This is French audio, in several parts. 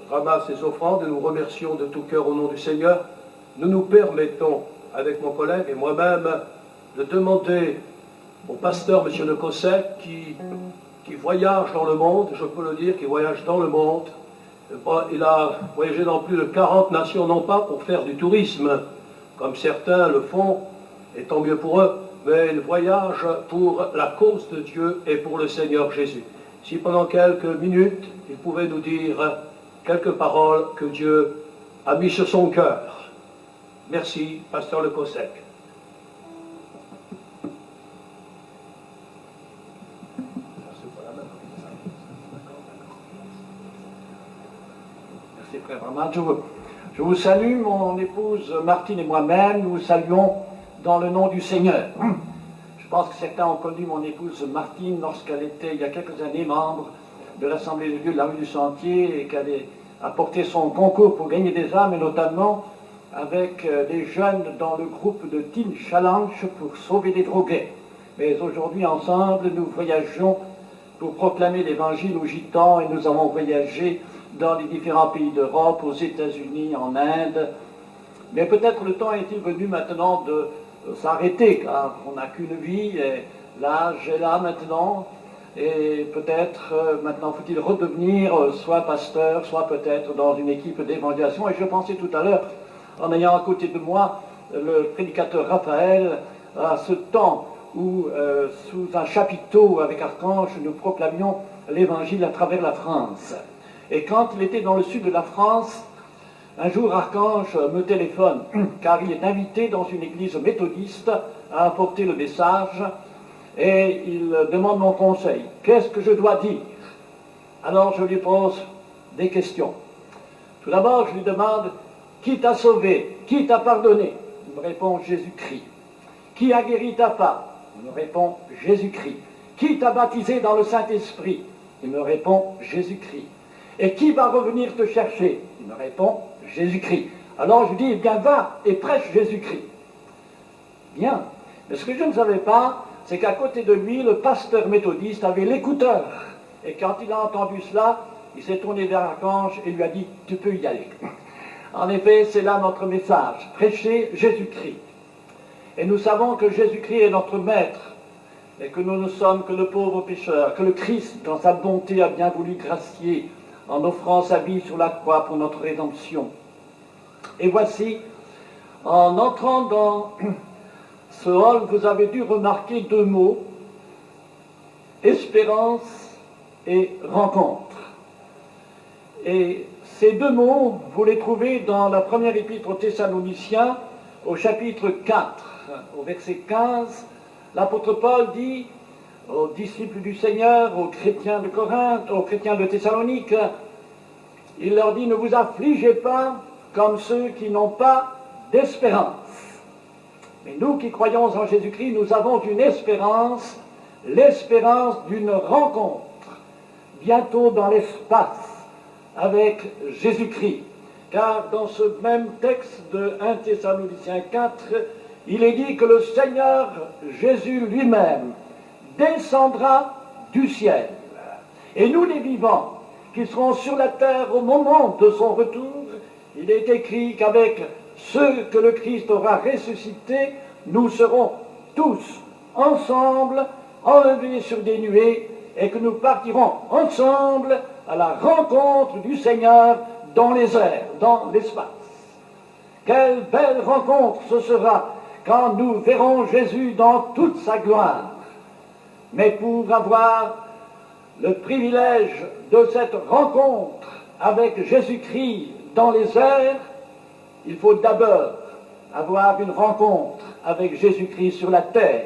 ramasse ces offrandes et nous remercions de tout cœur au nom du Seigneur. Nous nous permettons, avec mon collègue et moi-même, de demander au pasteur, M. Le Cossec, qui voyage dans le monde, je peux le dire, qui voyage dans le monde. Il a voyagé dans plus de 40 nations, non pas pour faire du tourisme, comme certains le font, et tant mieux pour eux, mais il voyage pour la cause de Dieu et pour le Seigneur Jésus. Si pendant quelques minutes, il pouvait nous dire quelques paroles que Dieu a mis sur son cœur. Merci, pasteur Le Cossec. Merci, frère Ramad. Je vous salue, mon épouse Martine et moi-même, nous vous saluons dans le nom du Seigneur. Je pense que certains ont connu mon épouse Martine lorsqu'elle était, il y a quelques années, membre de l'Assemblée de Dieu de la rue du Sentier et qu'elle a porté son concours pour gagner des âmes, et notamment avec les jeunes dans le groupe de Teen Challenge pour sauver les drogués. Mais aujourd'hui, ensemble, nous voyageons pour proclamer l'Évangile aux Gitans, et nous avons voyagé dans les différents pays d'Europe, aux États-Unis, en Inde. Mais peut-être le temps est-il venu maintenant de s'arrêter, car on n'a qu'une vie, et l'âge est là maintenant, et peut-être maintenant faut-il redevenir soit pasteur, soit peut-être dans une équipe d'évangélisation. Et je pensais tout à l'heure, en ayant à côté de moi le prédicateur Raphaël, à ce temps où, sous un chapiteau avec Archange, nous proclamions l'Évangile à travers la France. Et quand il était dans le sud de la France, un jour Archange me téléphone, car il est invité dans une église méthodiste à apporter le message, et il demande mon conseil. Qu'est-ce que je dois dire? Alors je lui pose des questions. Tout d'abord, je lui demande, qui t'a sauvé? Qui t'a pardonné? Il me répond, Jésus-Christ. Qui a guéri ta femme? Il me répond, Jésus-Christ. Qui t'a baptisé dans le Saint-Esprit? Il me répond, Jésus-Christ. Et qui va revenir te chercher? Il me répond, Jésus-Christ. Alors je lui dis, eh bien va et prêche Jésus-Christ. Bien. Mais ce que je ne savais pas, c'est qu'à côté de lui, le pasteur méthodiste avait l'écouteur. Et quand il a entendu cela, il s'est tourné vers Archange et lui a dit, tu peux y aller. En effet, c'est là notre message, prêcher Jésus-Christ. Et nous savons que Jésus-Christ est notre maître, et que nous ne sommes que de pauvres pécheurs, que le Christ, dans sa bonté, a bien voulu gracier en offrant sa vie sur la croix pour notre rédemption. Et voici, en entrant dans ce hall, vous avez dû remarquer deux mots, espérance et rencontre. Et ces deux mots, vous les trouvez dans la première épître aux Thessaloniciens, au chapitre 4, au verset 15. L'apôtre Paul dit aux disciples du Seigneur, aux chrétiens de Corinthe, aux chrétiens de Thessalonique, il leur dit, ne vous affligez pas comme ceux qui n'ont pas d'espérance. Mais nous qui croyons en Jésus-Christ, nous avons une espérance, l'espérance d'une rencontre, bientôt dans l'espace, avec Jésus-Christ. Car dans ce même texte de 1 Thessaloniciens 4, il est dit que le Seigneur Jésus lui-même descendra du ciel. Et nous les vivants, qui seront sur la terre au moment de son retour, il est écrit qu'avec ceux que le Christ aura ressuscités, nous serons tous ensemble enlevés sur des nuées et que nous partirons ensemble à la rencontre du Seigneur dans les airs, dans l'espace. Quelle belle rencontre ce sera quand nous verrons Jésus dans toute sa gloire. Mais pour avoir le privilège de cette rencontre avec Jésus-Christ dans les airs, il faut d'abord avoir une rencontre avec Jésus-Christ sur la terre.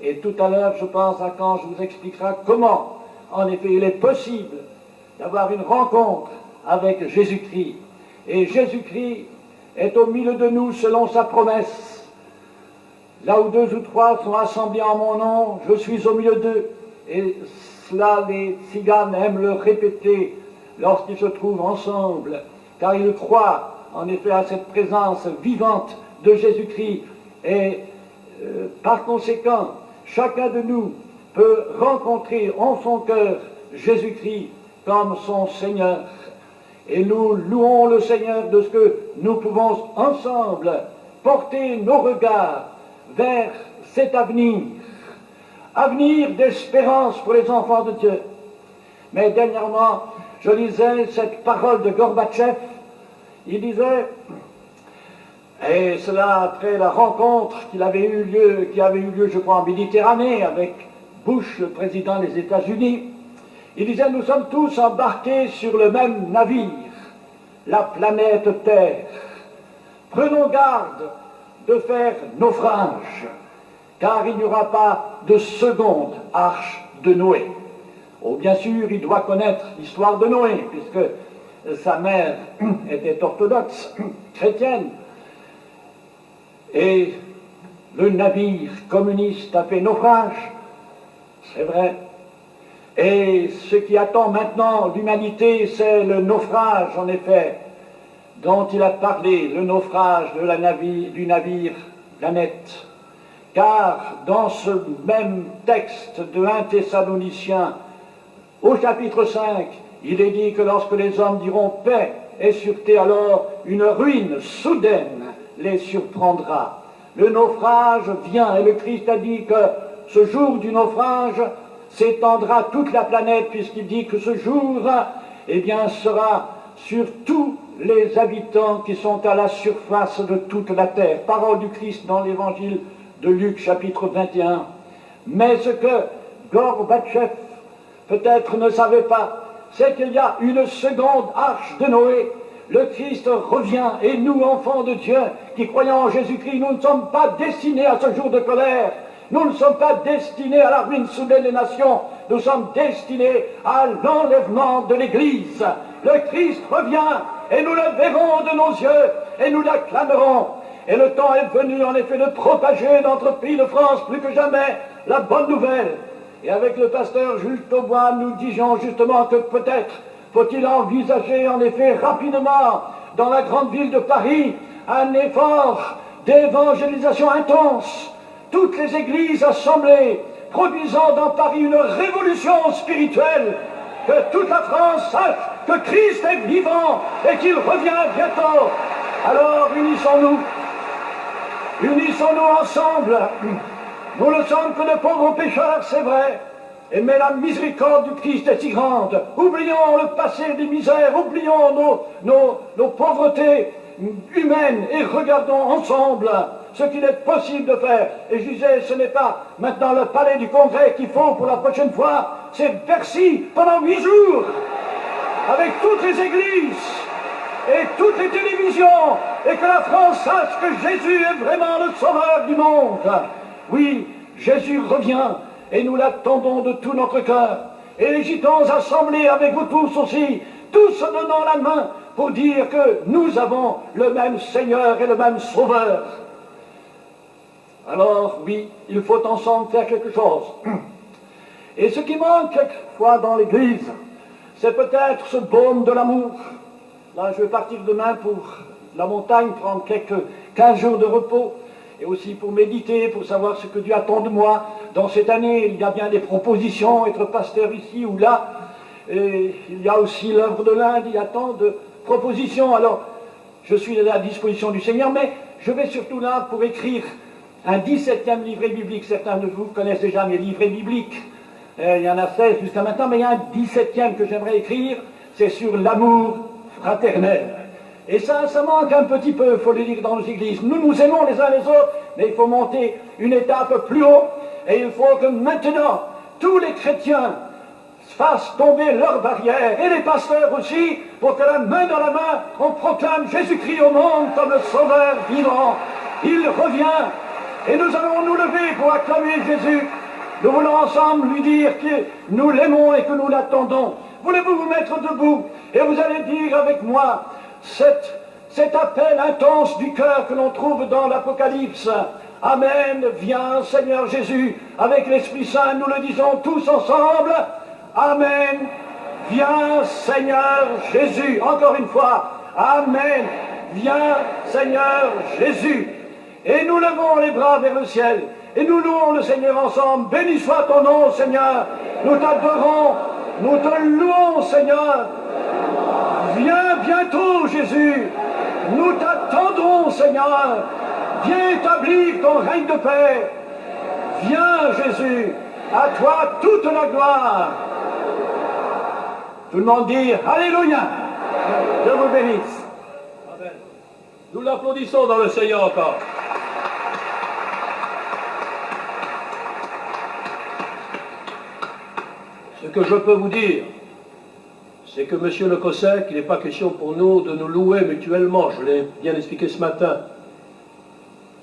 Et tout à l'heure, je pense, Archange vous expliquera comment, en effet, il est possible d'avoir une rencontre avec Jésus-Christ. Et Jésus-Christ est au milieu de nous selon sa promesse. Là où deux ou trois sont assemblés en mon nom, je suis au milieu d'eux. Et cela, les tziganes aiment le répéter lorsqu'ils se trouvent ensemble, car ils croient en effet à cette présence vivante de Jésus-Christ. Et par conséquent, chacun de nous peut rencontrer en son cœur Jésus-Christ comme son Seigneur. Et nous louons le Seigneur de ce que nous pouvons ensemble porter nos regards vers cet avenir, avenir d'espérance pour les enfants de Dieu. Mais dernièrement, je lisais cette parole de Gorbatchev. Il disait, et cela après la rencontre qui avait eu lieu, je crois, en Méditerranée avec Bush, le président des États-Unis, il disait, nous sommes tous embarqués sur le même navire, la planète Terre. Prenons garde de faire naufrage, car il n'y aura pas de seconde arche de Noé. Oh, bien sûr, il doit connaître l'histoire de Noé, puisque sa mère était orthodoxe, chrétienne, et le navire communiste a fait naufrage, c'est vrai. Et ce qui attend maintenant l'humanité, c'est le naufrage, en effet, dont il a parlé, le naufrage du navire Planète. Car dans ce même texte de 1 Thessaloniciens, au chapitre 5, il est dit que lorsque les hommes diront paix et sûreté, alors une ruine soudaine les surprendra. Le naufrage vient, et le Christ a dit que ce jour du naufrage s'étendra toute la planète, puisqu'il dit que ce jour, eh bien, sera sur tous les habitants qui sont à la surface de toute la terre. Parole du Christ dans l'évangile de Luc, chapitre 21. Mais ce que Gorbatchev peut-être ne savait pas, c'est qu'il y a une seconde arche de Noé. Le Christ revient, et nous, enfants de Dieu, qui croyons en Jésus-Christ, nous ne sommes pas destinés à ce jour de colère. Nous ne sommes pas destinés à la ruine soudaine des nations. Nous sommes destinés à l'enlèvement de l'Église. Le Christ revient, et nous le verrons de nos yeux, et nous l'acclamerons. Et le temps est venu, en effet, de propager dans notre pays de France, plus que jamais, la bonne nouvelle. Et avec le pasteur Jules Taubois, nous disions justement que peut-être faut-il envisager, en effet, rapidement, dans la grande ville de Paris, un effort d'évangélisation intense. Toutes les églises assemblées, produisant dans Paris une révolution spirituelle, que toute la France sache que Christ est vivant et qu'il revient bientôt. Alors unissons-nous ensemble. Nous ne sommes que de pauvres pécheurs, c'est vrai, mais la miséricorde du Christ est si grande. Oublions le passé des misères, oublions nos pauvretés humaines et regardons ensemble ce qu'il est possible de faire. Et je disais, ce n'est pas maintenant le palais du Congrès qu'il faut pour la prochaine fois, c'est Bercy pendant 8 jours, avec toutes les églises et toutes les télévisions, et que la France sache que Jésus est vraiment le sauveur du monde. Oui, Jésus revient, et nous l'attendons de tout notre cœur. Et les gitans assemblés avec vous tous aussi, tous se donnant la main pour dire que nous avons le même Seigneur et le même Sauveur. Alors oui, il faut ensemble faire quelque chose. Et ce qui manque quelquefois dans l'Église, c'est peut-être ce baume de l'amour. Là, je vais partir demain pour la montagne, prendre quelques 15 jours de repos, et aussi pour méditer, pour savoir ce que Dieu attend de moi. Dans cette année, il y a bien des propositions, être pasteur ici ou là, et il y a aussi l'œuvre de l'Inde, il y a tant de propositions. Alors, je suis à la disposition du Seigneur, mais je vais surtout là pour écrire un 17e livret biblique. Certains de vous connaissent déjà mes livrets bibliques. Il y en a 16 jusqu'à maintenant, mais il y a un 17e que j'aimerais écrire, c'est sur l'amour fraternel. Et ça manque un petit peu, il faut le dire, dans nos églises. Nous nous aimons les uns les autres, mais il faut monter une étape plus haut. Et il faut que maintenant, tous les chrétiens fassent tomber leurs barrières, et les pasteurs aussi, pour que la main dans la main, on proclame Jésus-Christ au monde comme le Sauveur vivant. Il revient, et nous allons nous lever pour acclamer Jésus. Nous voulons ensemble lui dire que nous l'aimons et que nous l'attendons. Voulez-vous vous mettre debout, et vous allez dire avec moi cet appel intense du cœur que l'on trouve dans l'Apocalypse. Amen, viens Seigneur Jésus. Avec l'Esprit Saint, nous le disons tous ensemble. Amen, viens Seigneur Jésus. Encore une fois, Amen, viens Seigneur Jésus. Et nous levons les bras vers le ciel, et nous louons le Seigneur ensemble. Béni soit ton nom, Seigneur. Nous t'adorons, nous te louons, Seigneur. Viens bientôt, Jésus. Nous t'attendons, Seigneur. Viens établir ton règne de paix. Viens, Jésus. À toi toute la gloire. Tout le monde dit Alléluia. Je vous bénisse. Amen. Nous l'applaudissons dans le Seigneur encore. Ce que je peux vous dire, c'est que Monsieur Le Cossec, il n'est pas question pour nous de nous louer mutuellement, je l'ai bien expliqué ce matin,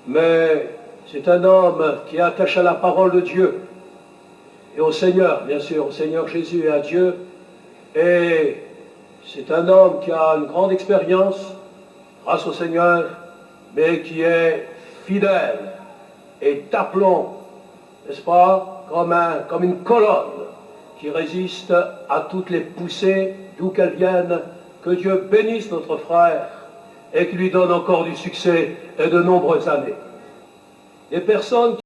mais c'est un homme qui est attaché à la parole de Dieu et au Seigneur, bien sûr, au Seigneur Jésus et à Dieu, et c'est un homme qui a une grande expérience grâce au Seigneur, mais qui est fidèle et d'aplomb, n'est-ce pas, comme une colonne qui résiste à toutes les poussées, d'où qu'elles viennent. Que Dieu bénisse notre frère et qu'il lui donne encore du succès et de nombreuses années. Les personnes